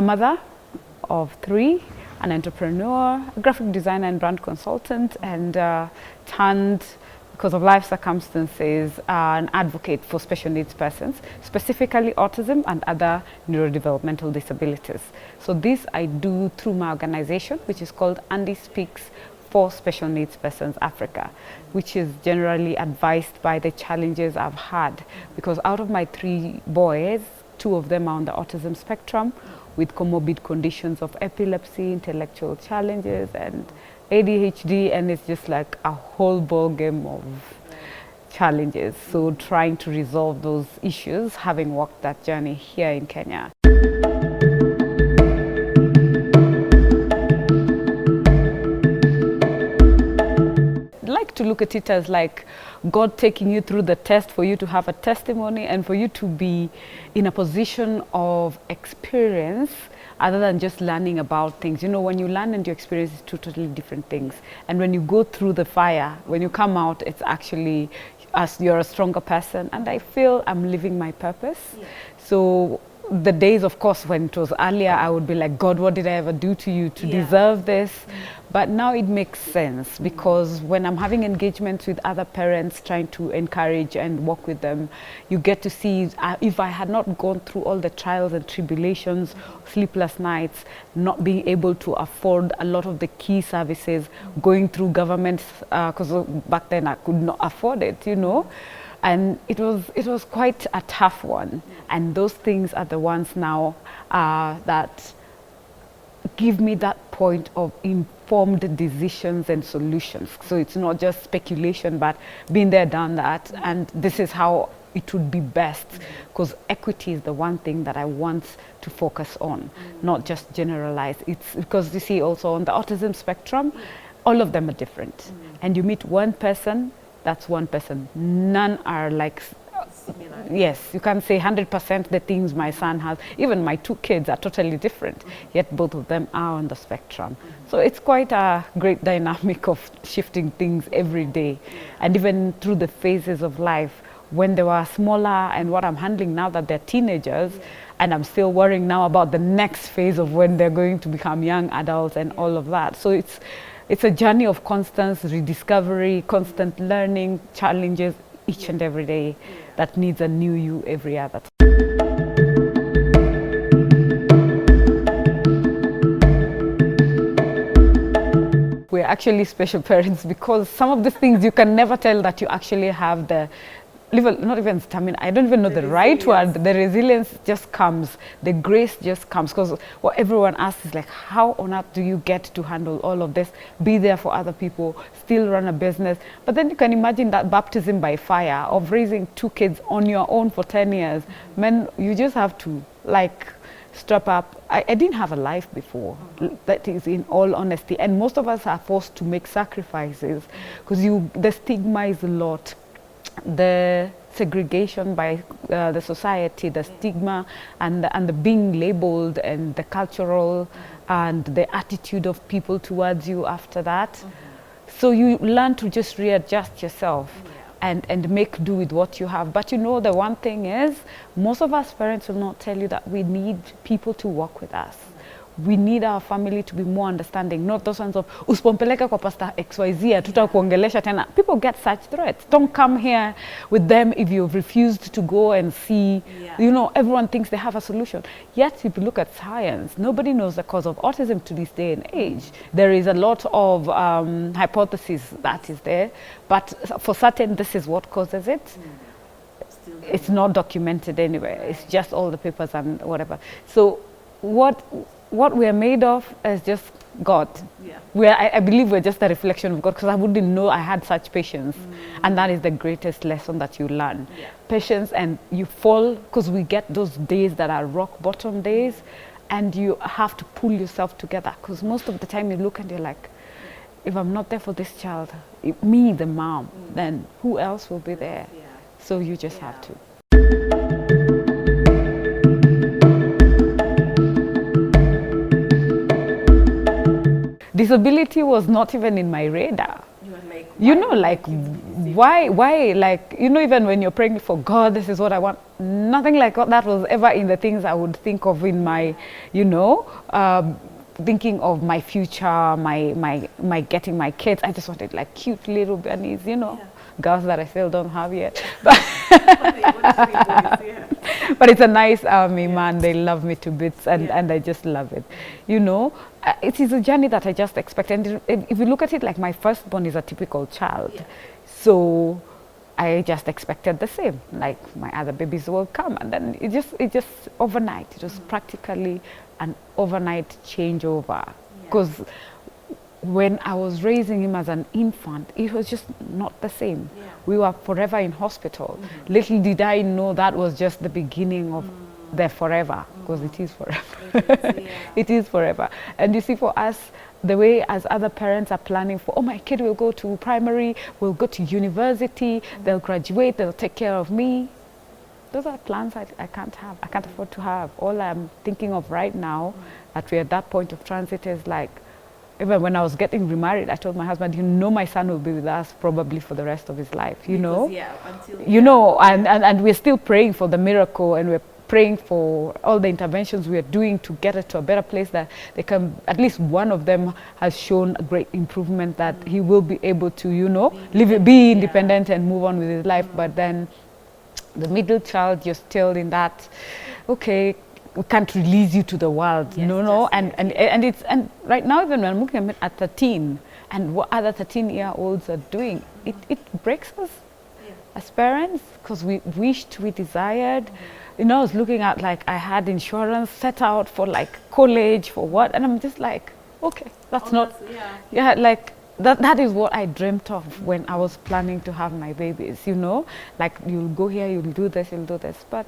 a mother of 3, an entrepreneur, a graphic designer and brand consultant, and turned, because of life circumstances, an advocate for special needs persons, specifically autism and other neurodevelopmental disabilities. So this I do through my organization, which is called Andy Speaks for Special Needs Persons Africa, which is generally advised by the challenges I've had, because out of my 3 boys, 2 of them are on the autism spectrum with comorbid conditions of epilepsy, intellectual challenges, and ADHD, and it's just like a whole ball game of challenges. So trying to resolve those issues, having walked that journey here in Kenya. To look at it as like God taking you through the test for you to have a testimony and for you to be in a position of experience other than just learning about things. You know, when you learn and you experience, it's 2 totally different things. And when you go through the fire, when you come out, it's actually as you're a stronger person. And I feel I'm living my purpose. Yeah. So the days, of course, when it was earlier, I would be like, God, what did I ever do to you to deserve this? But now it makes sense, because when I'm having engagements with other parents, trying to encourage and work with them, you get to see if I had not gone through all the trials and tribulations, sleepless nights, not being able to afford a lot of the key services, going through government, because back then I could not afford it, you know. And it was quite a tough one. And those things are the ones now that give me that point of informed decisions and solutions. So it's not just speculation, but been there, done that, and this is how it would be best, because equity is the one thing that I want to focus on, not just generalize. It's because you see also on the autism spectrum, all of them are different. And you meet one person, that's one person. None are like similar. Yes, you can say 100% the things my son has. Even my 2 kids are totally different, yet both of them are on the spectrum. So it's quite a great dynamic of shifting things every day. And even through the phases of life, when they were smaller and what I'm handling now that they're teenagers, and I'm still worrying now about the next phase of when they're going to become young adults and all of that. So it's a journey of constant rediscovery, constant learning, challenges each and every day that needs a new you every other time. We're actually special parents because some of the things you can never tell that you actually have the not even stamina, I don't even know the right word. The resilience just comes, the grace just comes, because what everyone asks is like, how on earth do you get to handle all of this, be there for other people, still run a business? But then you can imagine that baptism by fire of raising 2 kids on your own for 10 years. Man, you just have to like strap up. I didn't have a life before, that is in all honesty, and most of us are forced to make sacrifices because the stigma is a lot. The segregation by the society, the stigma, and the being labeled, and the cultural and the attitude of people towards you after that. So you learn to just readjust yourself and make do with what you have. But you know, the one thing is, most of us parents will not tell you that we need people to work with us. We need our family to be more understanding, not those ones of usipompeleka kwa pastor XYZ hatutakuongelesha tena. People get such threats. Don't come here with them if you've refused to go and see. You know, everyone thinks they have a solution. Yet if you look at science, nobody knows the cause of autism to this day and age. There is a lot of hypotheses that is there, but for certain this is what causes it. It's not documented anywhere. It's just all the papers and whatever. So what we are made of is just God. I believe we're just a reflection of God, because I wouldn't know I had such patience. And that is the greatest lesson that you learn. Patience, and you fall, because we get those days that are rock bottom days, and you have to pull yourself together, because most of the time you look and you're like, if I'm not there for this child, me, the mom, then who else will be there? So you just have to. Disability was not even in my radar. You were like, You know, like, why, like, you know, even when you're praying for God, this is what I want, nothing like that was ever in the things I would think of in my, you know, thinking of my future, my getting my kids. I just wanted like cute little bunnies, you know, girls that I still don't have yet. But, but it's a nice army, man. They love me to bits, and I just love it. You know, it is a journey that I just expect. And if you look at it, like my firstborn is a typical child. So I just expected the same. Like my other babies will come, and then it just overnight. It was practically an overnight changeover. Because when I was raising him as an infant, it was just not the same. We were forever in hospital. Little did I know that was just the beginning of the forever, because it is forever. It is forever. And you see, for us, the way as other parents are planning for, oh, my kid will go to primary, will go to university, they'll graduate, they'll take care of me. Those are plans I can't have, I can't afford to have. All I'm thinking of right now, that we're at that point of transit, is like, even when I was getting remarried, I told my husband, you know, my son will be with us probably for the rest of his life, you know? You know, and we're still praying for the miracle, and we're praying for all the interventions we are doing to get it to a better place, that they can, at least one of them has shown a great improvement, that he will be able to, you know, be independent and move on with his life. But then the middle child, you're still in that, okay, we can't release you to the world, and right now, even when I'm looking at 13 and what other 13-year-olds are doing, it breaks us as parents, because we wished, we desired. You know, I was looking at, like, I had insurance set out for like college, for what, and I'm just like, okay, that's like that is what I dreamt of when I was planning to have my babies, you know, like, you'll go here, you'll do this, but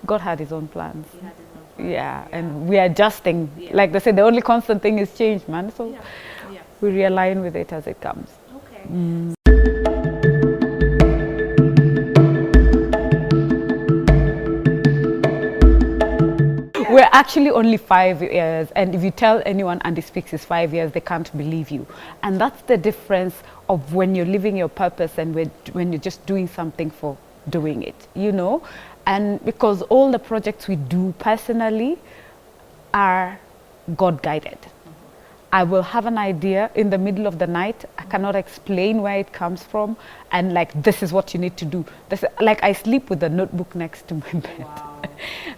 God had his own plans. And we're adjusting. Like they say, the only constant thing is change, man. So we realign with it as it comes. We're actually only 5 years, and if you tell anyone Andy Speaks is 5 years, they can't believe you. And that's the difference of when you're living your purpose and when you're just doing something for doing it, you know. And because all the projects we do personally are God guided. I will have an idea in the middle of the night. I cannot explain where it comes from, and like, this is what you need to do. Like, I sleep with a notebook next to my bed.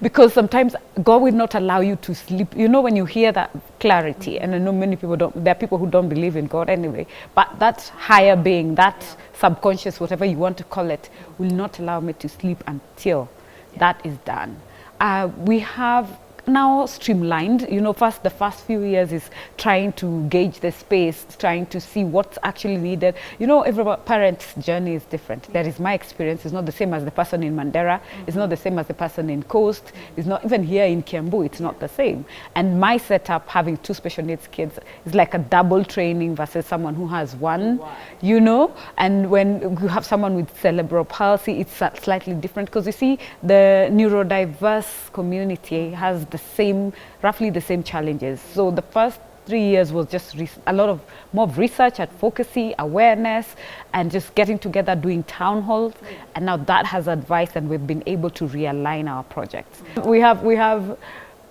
Because sometimes God will not allow you to sleep. You know, when you hear that clarity, and I know many people don't, there are people who don't believe in God anyway, but that higher being, that subconscious, whatever you want to call it, will not allow me to sleep until that is done. We have now streamlined, you know. The first few years is trying to gauge the space, trying to see what's actually needed. You know, every parent's journey is different. That is my experience. It's not the same as the person in Mandera. It's not the same as the person in Coast. It's not even here in Kiambu. It's not the same. And my setup, having 2 special needs kids, is like a double training versus someone who has one, you know. And when you have someone with cerebral palsy, it's slightly different, because you see, the neurodiverse community has roughly the same challenges. So the first 3 years was just a lot of more research, advocacy, awareness, and just getting together, doing town halls. And now that has advice, and we've been able to realign our projects. We have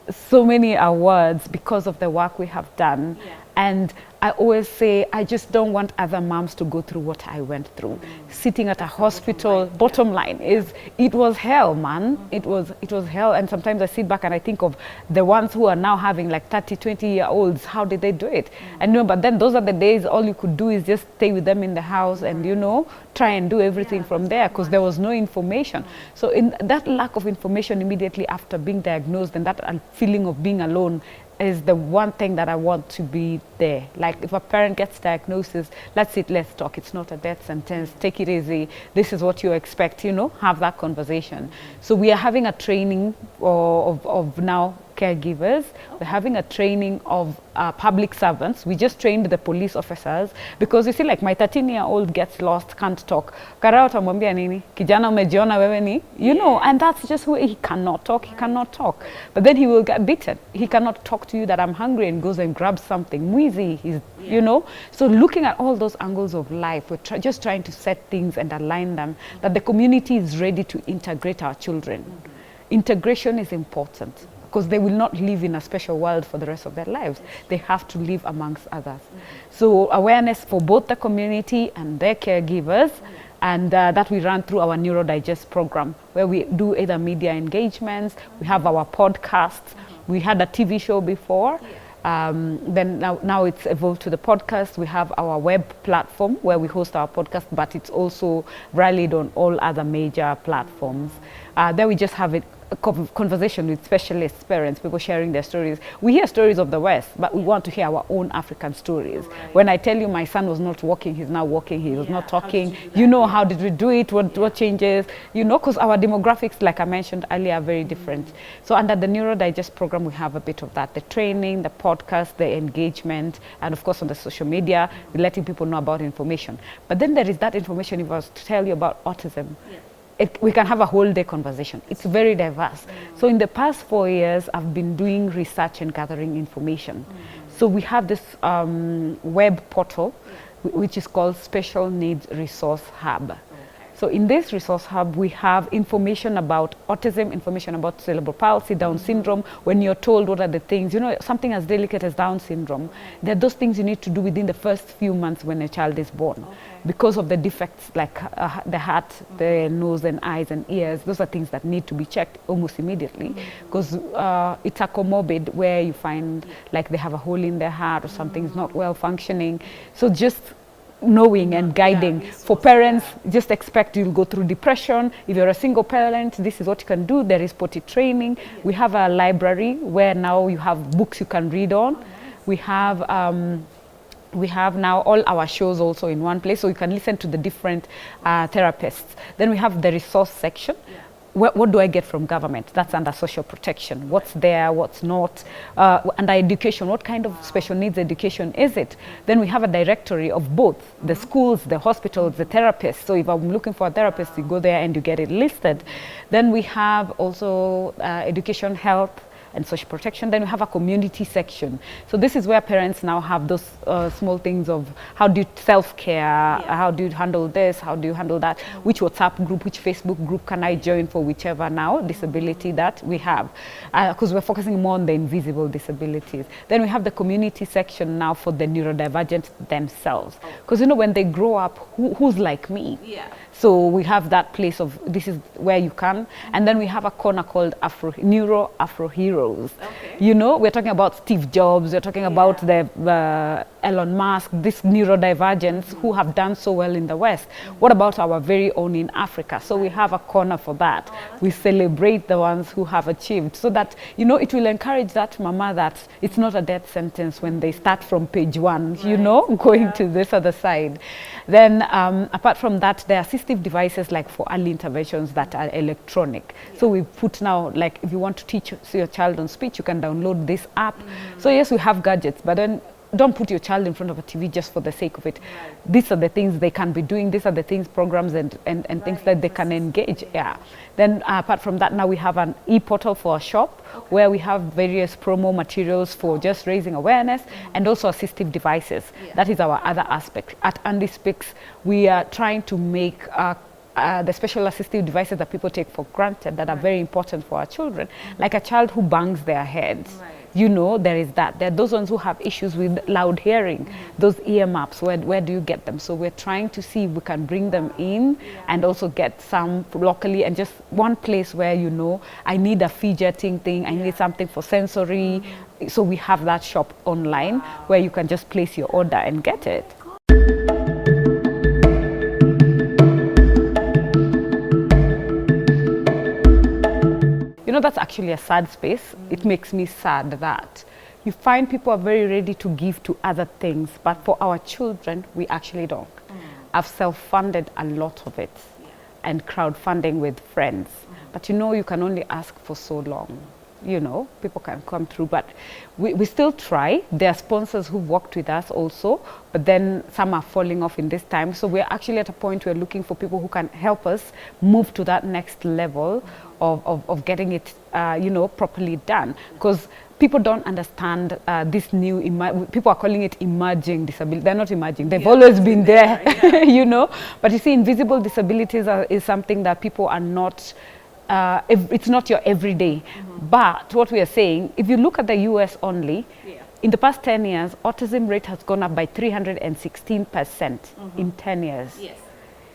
so many awards because of the work we have done. And I always say, I just don't want other moms to go through what I went through. Sitting at a hospital, bottom line is, it was hell, man. It was hell. And sometimes I sit back and I think of the ones who are now having like 30, 20-year-olds. How did they do it? And you know, but then those are the days all you could do is just stay with them in the house and, you know, try and do everything from there, because there was no information. So in that lack of information immediately after being diagnosed, and that feeling of being alone, is the one thing that I want to be there. Like, if a parent gets diagnosis, let's sit, let's talk. It's not a death sentence. Take it easy. This is what you expect, you know, have that conversation. So we are having a training of now caregivers. We're having a training of public servants. We just trained the police officers because you see, like my 13-year-old gets lost, can't talk. Karao utamwambia nini? Kijana umejiona wewe ni? You know, and that's just who he cannot talk. He cannot talk. But then he will get beaten. He cannot talk to you that I'm hungry and goes and grabs something. Mwizi, he's, you know. So looking at all those angles of life, we're just trying to set things and align them, that the community is ready to integrate our children. Integration is important because they will not live in a special world for the rest of their lives. They have to live amongst others. So awareness for both the community and their caregivers, and that we run through our Neurodigest program, where we do either media engagements, we have our podcasts, we had a TV show before, then now it's evolved to the podcast. We have our web platform where we host our podcast, but it's also rallied on all other major platforms. Then we just have a conversation with specialists, parents, people sharing their stories. We hear stories of the West, but we want to hear our own African stories. Right. When I tell you my son was not walking, he's now walking, he was not talking, you know, how did we do it, what changes, you know, because our demographics, like I mentioned earlier, are very different. So under the Neurodigest program, we have a bit of that, the training, the podcast, the engagement, and of course on the social media, letting people know about information. But then there is that information, if I was to tell you about autism, we can have a whole day conversation. It's very diverse. So in the past 4 years, I've been doing research and gathering information. So we have this web portal, which is called Special Needs Resource Hub. So in this resource hub, we have information about autism, information about cerebral palsy, Down syndrome. When you're told what are the things, you know, something as delicate as Down syndrome, there are those things you need to do within the first few months when a child is born. Because of the defects like the heart, the nose and eyes and ears, those are things that need to be checked almost immediately. Because it's a comorbid where you find like they have a hole in their heart or something's not well functioning. So just knowing and guiding for parents, just expect you'll go through depression. If you're a single parent, this is what you can do. There is potty training. We have a library where now you have books you can read on. We have now all our shows also in one place, so you can listen to the different therapists. Then we have the resource section. What do I get from government? That's under social protection. What's there, what's not? Under education, what kind of special needs education is it? Then we have a directory of both the schools, the hospitals, the therapists. So if I'm looking for a therapist, you go there and you get it listed. Then we have also education, health, and social protection. Then we have a community section. So this is where parents now have those small things of how do you self-care, how do you handle this, how do you handle that, which WhatsApp group, which Facebook group can I join for whichever now disability that we have, because we're focusing more on the invisible disabilities. Then we have the community section now for the neurodivergent themselves, because you know when they grow up, who's like me? So we have that place of this is where you can, and then we have a corner called Neuro Afro Heroes. You know, we're talking about Steve Jobs, we're talking about the Elon Musk, these neurodivergents who have done so well in the West. What about our very own in Africa? So we have a corner for that. We celebrate the ones who have achieved, so that you know it will encourage that mama that it's not a death sentence when they start from page 1, you know, going to this other side. Then apart from that, there are assistive devices like for early interventions that are electronic. So we put now, like if you want to teach your child on speech, you can download this app. So yes, we have gadgets, but then don't put your child in front of a TV just for the sake of it. These are the things they can be doing. These are the things, programs and things that they can engage. Then apart from that, now we have an e-portal for a shop where we have various promo materials for just raising awareness and also assistive devices. That is our other aspect. At Andy Speaks, we are trying to make the special assistive devices that people take for granted that are very important for our children, like a child who bangs their heads. You know, there is that. There are those ones who have issues with loud hearing, those ear maps, where do you get them? So we're trying to see if we can bring them in and also get some locally, and just one place where, you know, I need a fidgeting thing, I need something for sensory. So we have that shop online where you can just place your order and get it. You know, that's actually a sad space. It makes me sad that you find people are very ready to give to other things, but for our children, we actually don't. I've self-funded a lot of it and crowdfunding with friends. But you know, you can only ask for so long. you know, people can come through, but we still try. There are sponsors who worked with us also, but then some are falling off in this time. So we're actually at a point we're looking for people who can help us move to that next level of getting it, you know, properly done. Because people don't understand this new, people are calling it emerging disability. They're not emerging, they've always been there, you know. But you see, invisible disabilities is something that people are not, it's not your everyday. But what we are saying, if you look at the US only, in the past 10 years, autism rate has gone up by 316% in 10 years.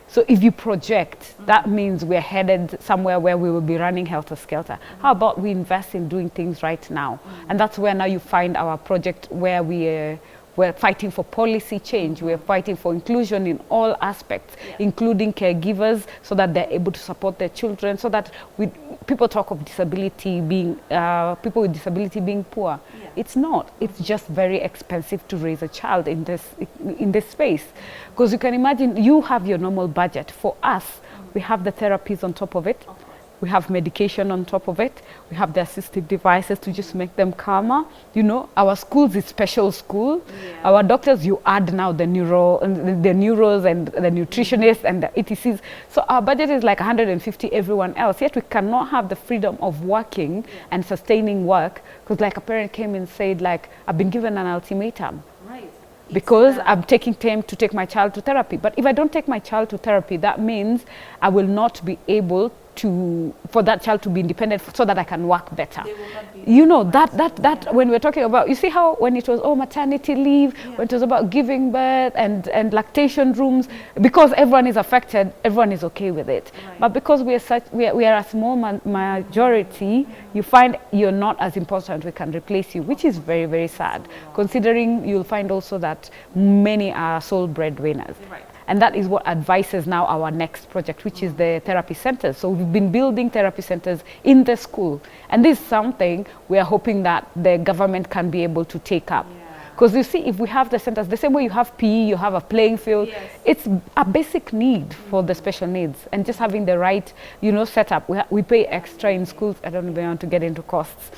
So if you project, that means we're headed somewhere where we will be running helter-skelter. How about we invest in doing things right now? And that's where now you find our project where we're fighting for policy change. We're fighting for inclusion in all aspects, including caregivers, so that they're able to support their children, so that people talk of disability being, people with disability being poor. It's not. It's just very expensive to raise a child in this space. Because you can imagine, you have your normal budget. For us, we have the therapies on top of it. We have medication on top of it. We have the assistive devices to just make them calmer. You know, our schools is special school. Our doctors, you add now the neuros and the nutritionists and the ETCs. So our budget is like 150 everyone else. Yet we cannot have the freedom of working and sustaining work. Because like a parent came and said, like, I've been given an ultimatum. Because I'm taking time to take my child to therapy. But if I don't take my child to therapy, that means I will not be able for that child to be independent so that I can work better. You know, that when we're talking about, you see how when it was maternity leave, when it was about giving birth and lactation rooms, because everyone is affected, everyone is okay with it. But because we are a small majority, you find you're not as important, we can replace you, which is very, very sad, considering you'll find also that many are sole breadwinners. And that is what advises now our next project, which is the therapy centers. So we've been building therapy centers in the school. And this is something we are hoping that the government can be able to take up. Because you see, if we have the centers, the same way you have PE, you have a playing field, it's a basic need for the special needs. And just having the right, you know, setup. We pay extra in schools. I don't even want to get into costs.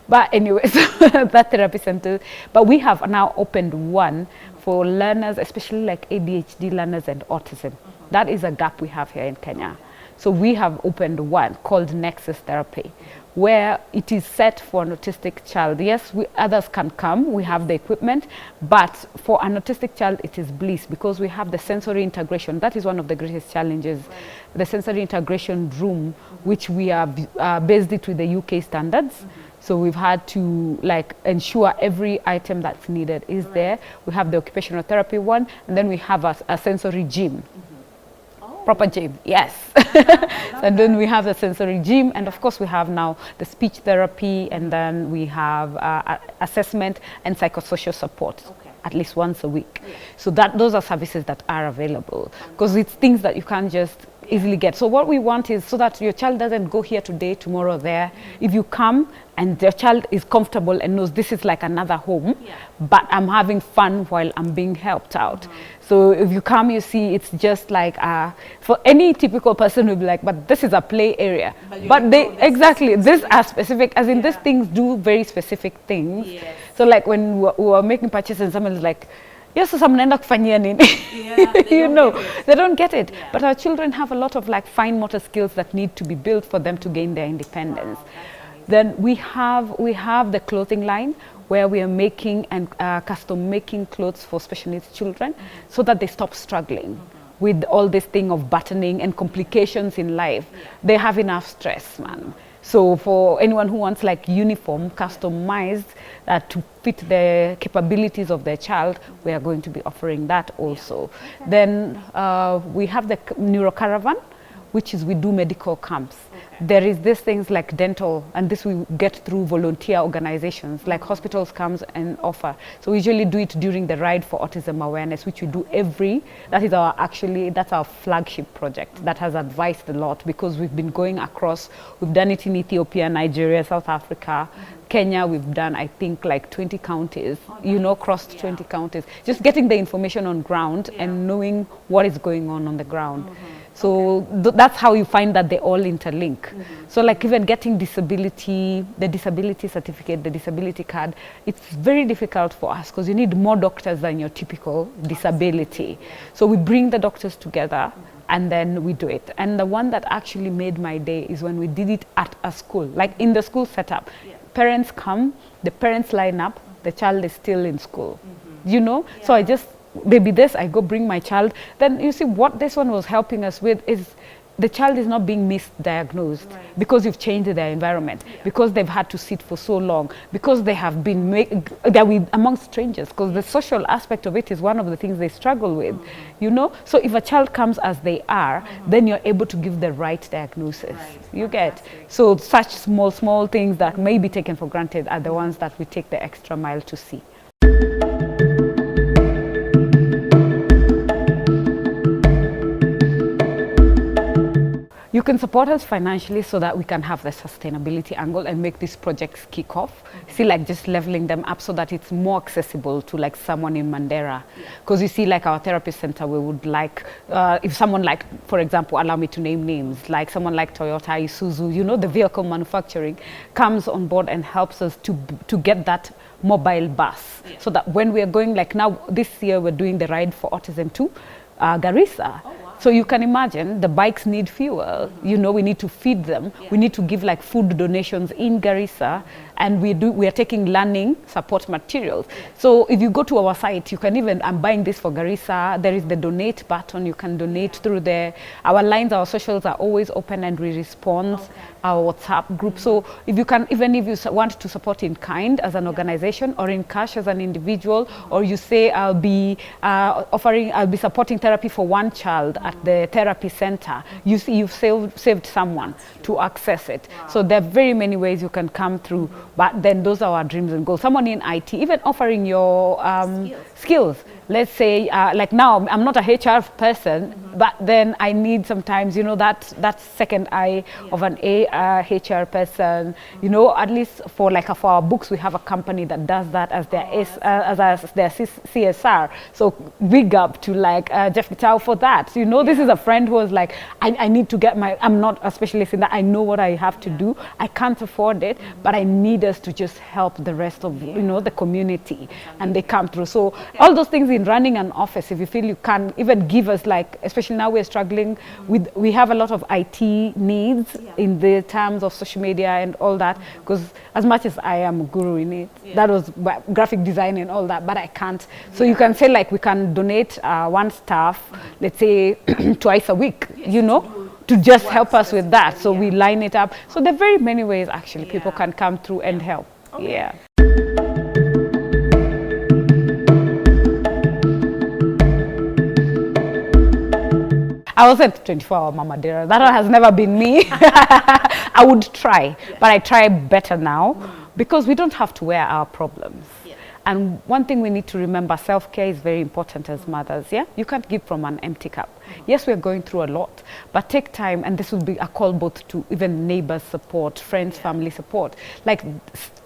But anyways, that therapy center. But we have now opened one for learners, especially like ADHD learners and autism. That is a gap we have here in Kenya. So we have opened one called Nexus Therapy, where it is set for an autistic child. Yes, others can come, we have the equipment, but for an autistic child, it is bliss because we have the sensory integration. That is one of the greatest challenges. The sensory integration room, which we are based it with the UK standards. So we've had to like ensure every item that's needed is there. We have the occupational therapy one, and then we have a sensory gym. Proper gym, yes. And then we have the sensory gym, and of course we have now the speech therapy, and then we have assessment and psychosocial support at least once a week. So those are services that are available, because it's things that you can't just easily get. So what we want is so that your child doesn't go here today, tomorrow there. If you come and the child is comfortable and knows this is like another home, but I'm having fun while I'm being helped out. So if you come, you see, it's just like, for any typical person who'll be like, but this is a play area. But they, exactly, these are specific, as in these things do very specific things. So like when we were making purchases and someone's like, yes, so mnaenda kufanyia nini? You know, they don't get it. But our children have a lot of like fine motor skills that need to be built for them to gain their independence. Then we have the clothing line where we are making and custom making clothes for special needs children so that they stop struggling with all this thing of buttoning and complications in life. They have enough stress, man. So for anyone who wants like uniform, customized to fit the capabilities of their child, we are going to be offering that also. Then we have the Neuro Caravan, which is we do medical camps. There is these things like dental, and this we get through volunteer organizations, like hospitals comes and offer. So we usually do it during the Ride for Autism Awareness, which we do that's our flagship project that has advised a lot, because we've been going across, we've done it in Ethiopia, Nigeria, South Africa, Kenya, we've done, I think, like 20 counties, you know, crossed 20 counties. Just getting the information on ground and knowing what is going on the ground. So that's how you find that they all interlink. So like even getting disability, the disability certificate, the disability card, it's very difficult for us because you need more doctors than your typical disability. So we bring the doctors together and then we do it. And the one that actually made my day is when we did it at a school, like in the school setup. Parents come, the parents line up, the child is still in school, you know? So I just, maybe this, I go bring my child. Then you see what this one was helping us with is the child is not being misdiagnosed because you've changed their environment, because they've had to sit for so long, because they have been they're with amongst strangers, because the social aspect of it is one of the things they struggle with, you know. So if a child comes as they are, then you're able to give the right diagnosis. You get. So such small things that may be taken for granted are the ones that we take the extra mile to see. You can support us financially so that we can have the sustainability angle and make these projects kick off. See, like just leveling them up so that it's more accessible to like someone in Mandera. Because you see, like our therapy center, we would like, if someone like, for example, allow me to name names, like someone like Toyota, Isuzu, you know, the vehicle manufacturing comes on board and helps us to get that mobile bus. So that when we are going, like now, this year we're doing the ride for autism to Garissa. So you can imagine the bikes need fuel, you know, we need to feed them. We need to give like food donations in Garissa, and we are taking learning support materials. So if you go to our site, you can even, I'm buying this for Garissa, there is the donate button, you can donate through there. Our lines, our socials are always open and we respond, our WhatsApp group. So if you can, even if you want to support in kind as an organization or in cash as an individual, or you say I'll be supporting therapy for one child at the therapy center, you see you've saved someone to access it. So there are very many ways you can come through, but then those are our dreams and goals. Someone in IT, even offering your skills. Let's say, like now, I'm not a HR person, but then I need sometimes, you know, that second eye of an HR person, you know, at least for like for our books, we have a company that does that as their CSR. So big up to like Jeff Mitchell for that. You know, this is a friend who was like, I need to get I'm not a specialist in that. I know what I have to do. I can't afford it, but I need us to just help the rest of, you know, the community, and they come through. So all those things in running an office, if you feel you can even give us, like, especially now we're struggling with, we have a lot of IT needs in the terms of social media and all that, because as much as I am a guru in it, that was graphic design and all that, but I can't. So you can say like we can donate one staff, let's say twice a week, you know, to just help us with that. So we line it up. So there are very many ways actually people can come through and help. Yeah. I wasn't 24-hour Mama Dera. That has never been me. I would try, but I try better now because we don't have to wear our problems. And one thing we need to remember, self-care is very important as mothers, yeah? You can't give from an empty cup. Yes, we're going through a lot, but take time, and this will be a call both to even neighbors support, friends, family support. Like,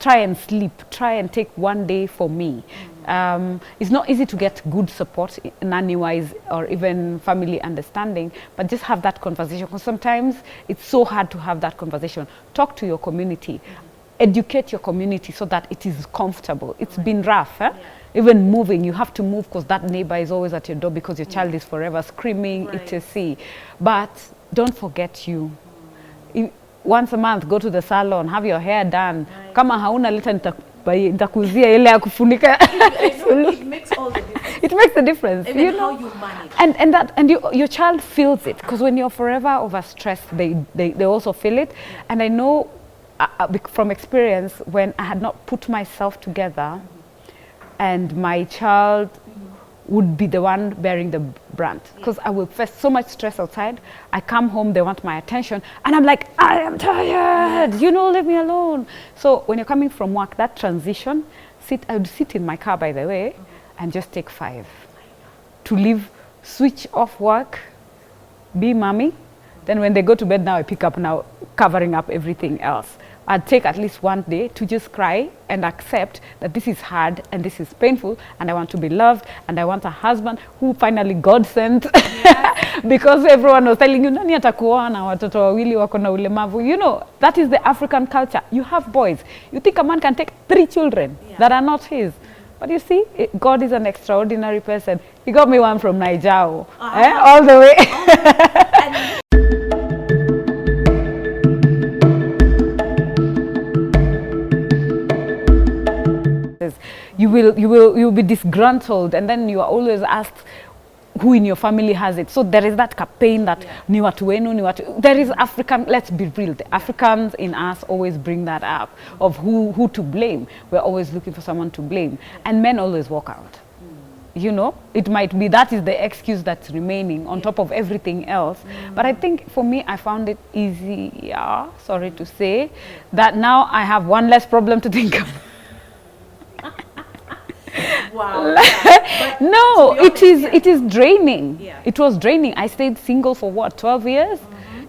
try and sleep, try and take one day for me. It's not easy to get good support, nanny-wise, or even family understanding, but just have that conversation, because sometimes it's so hard to have that conversation. Talk to your community. Educate your community so that it is comfortable. It's been rough, eh? Even moving, you have to move because that neighbor is always at your door because your child is forever screaming, etc. But don't forget you. Once a month, go to the salon, have your hair done. Kama hauna leta nitakuzia ile ya kufunika. It makes all the difference. It makes the difference. Even you know? how you manage. And your child feels it, because when you're forever overstressed, they also feel it. And I know from experience, when I had not put myself together, and my child would be the one bearing the brunt, because I will face so much stress outside. I come home, they want my attention, and I'm like, I am tired, you know, leave me alone. So when you're coming from work, that transition, I would sit in my car, by the way, and just take 5 to leave, switch off work, be mommy. Then when they go to bed now, I pick up now, covering up everything else. I'd take at least one day to just cry and accept that this is hard and this is painful and I want to be loved and I want a husband who finally God sent. Yes. Because everyone was telling you, nani atakuoa na watoto wawili wako na ulemavu. You know, that is the African culture. You have boys. You think a man can take 3 children that are not his. But you see, God is an extraordinary person. He got me one from Nigeria, all the way. You will be disgruntled, and then you are always asked who in your family has it. So there is that campaign that ni watu wenu, ni watu. There is African, let's be real, the Africans in us always bring that up of who to blame. We're always looking for someone to blame. And men always walk out. You know, it might be that is the excuse that's remaining on top of everything else. But I think for me, I found it easier, sorry to say, that now I have one less problem to think of. Wow. No, it is draining. Yeah. It was draining. I stayed single for what, 12 years?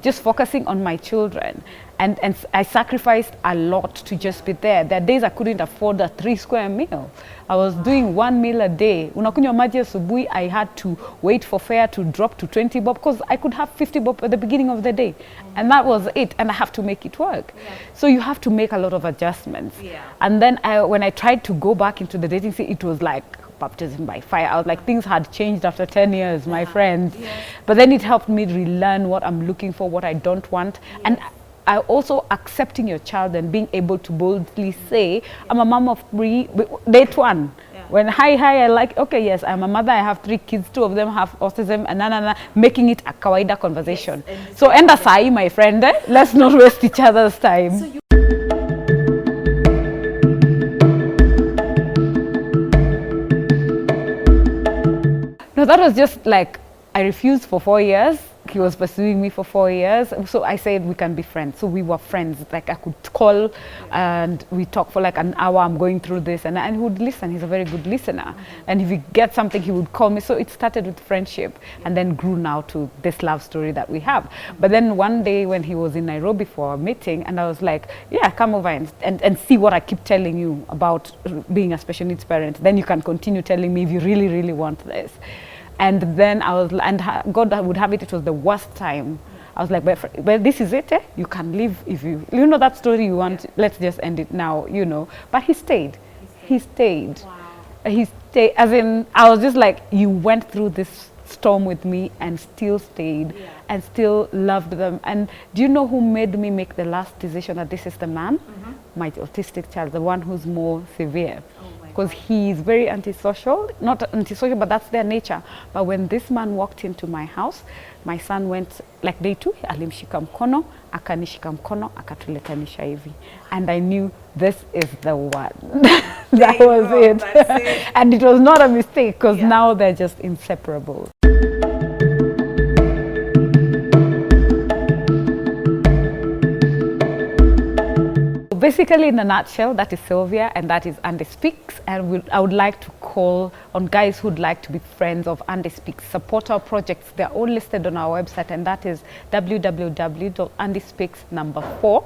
Just focusing on my children. And I sacrificed a lot to just be there. There are days I couldn't afford a 3-square meal. I was doing 1 meal a day. Unakunywa maji asubuhi, I had to wait for fare to drop to 20 bob because I could have 50 bob at the beginning of the day. And that was it. And I have to make it work. Yeah. So you have to make a lot of adjustments. Yeah. And then when I tried to go back into the dating scene, it was like baptism by fire. I was like, things had changed after 10 years, my friends. Yes. But then it helped me relearn what I'm looking for, what I don't want. Yes. And I also accepting your child and being able to boldly say, I'm a mom of 3, date 1. Yeah. When hi, I like, okay, yes, I'm a mother, I have 3 kids, 2 of them have autism, and making it a kawaida conversation. Yes, so enda sahi, my friend, let's not waste each other's time. So no, that was just like, I refused for 4 years. He was pursuing me for 4 years. So I said we can be friends. So we were friends. Like I could call and we talk for like an hour. I'm going through this and he would listen. He's a very good listener. And if he gets something, he would call me. So it started with friendship and then grew now to this love story that we have. But then one day when he was in Nairobi for a meeting and I was like, yeah, come over and see what I keep telling you about being a special needs parent. Then you can continue telling me if you really, really want this. And then I was, and God would have it, it was the worst time. I was like, but this is it, eh? You can leave if you know that story you want, let's just end it now, you know. But he stayed. He stayed. Wow. He stayed, as in, I was just like, you went through this storm with me and still stayed and still loved them. And do you know who made me make the last decision that this is the man? My autistic child, the one who's more severe. Because he's very antisocial, not antisocial, but that's their nature. But when this man walked into my house, my son went, like day 2, alimshika mkono, akanishika mkono, akatuletanisha hivi. And I knew this is the one. That was it. And it was not a mistake, because now they're just inseparable. Basically, in a nutshell, that is Sylvia and that is Andy Speaks. And I would like to call on guys who'd like to be friends of Andy Speaks. Support our projects. They're all listed on our website, and that is www.andyspeaks4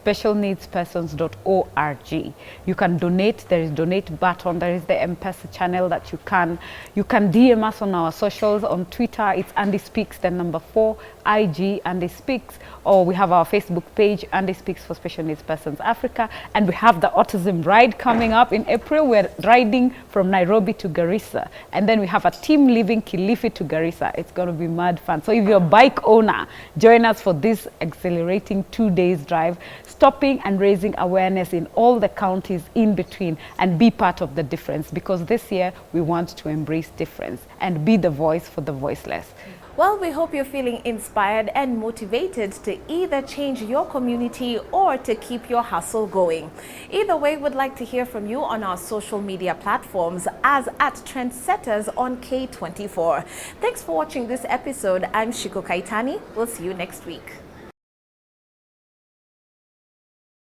specialneedspersons.org. You can donate. There is donate button. There is the M-Pesa channel that you can DM us on our socials. On Twitter, it's Andy Speaks, then number 4, IG Andy Speaks, or we have our Facebook page, Andy Speaks for Special Needs Persons Africa, and we have the autism ride coming up in April. We're riding from Nairobi to Garissa, and then we have a team leaving Kilifi to Garissa. It's going to be mad fun. So if you're a bike owner, join us for this exhilarating 2 days drive, stopping and raising awareness in all the counties in between, and be part of the difference, because this year we want to embrace difference and be the voice for the voiceless. Well, we hope you're feeling inspired and motivated to either change your community or to keep your hustle going. Either way, we'd like to hear from you on our social media platforms as at Trendsetters on K24. Thanks for watching this episode. I'm Shiko Kaitani. We'll see you next week.